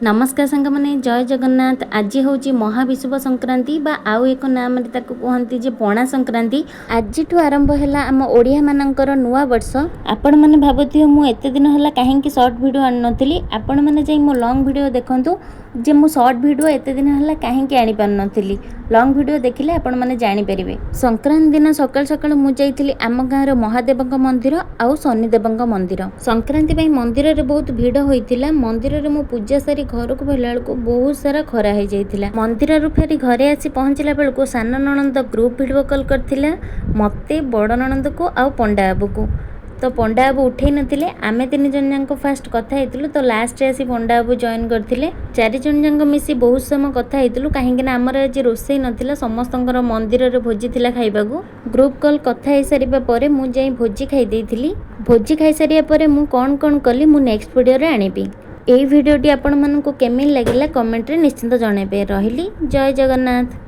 नमस्कार सांग मैंने जय जगन्नाथ। आज हूँ महाविषुव संक्रांति बा आउ एक नाम कहती जे पणा संक्रांति। आज आरंभ है आम ओडिया मानकर नुआ वर्ष। आपण मैंने भावुथिबे मु एते दिन है कहीं सर्ट वीडियो आनी नथिली। आपण मैंने जाई मो लॉन्ग वीडियो देखंतु जे मु सर्ट वीडियो एते दिन है कहीं आनी पार नथिली। लॉन्ग वीडियो देखिले आपण मैंने जानी परिबे। संक्रांति दिन सकाळ सकाळ मु जाइथिली आम गाँव रो महादेवଙ୍କ मंदिर आउ शनिदेवଙ୍କ मंदिर। संक्रांति पई मंदिर रे बहुत भीड़ होइथिला। मंदिर रे मु पूजा सारी घर को भेला बेलू बहुत सारा खरा हो जाइथिला। मंदिर रु फेरी घरे आसी पहुँचला बेलू सान ननंद ग्रुप वीडियो कॉल करथिला मते बड़ ननंद को आउ पंडा बाबू को। तो पंडा बाबू उठे नथिले। आमे तीन जन जाक फास्ट कथा हेतुलु तो लास्ट रे आसी पंडा बाबू जॉइन करथिले। चारि जन जाक मिसी बहुत समय कथा हेतुलु कहीं आमर आज रोसई नथिला। समस्तंकर मंदिर रे भोजी थिला खाइबाकू। ग्रुप कॉल कथा हे सारिबा परे मु जाई भोजी खाइ देइथिली। भोजी खाइ सारिया परे मु कोन कोन कली मु नेक्स्ट वीडियो रे आनिबी। एई वीडियोटी आपण मानकु केमिन लागिला कमेंट रे निश्चिंत जणाइबे। रहिली जय जगन्नाथ।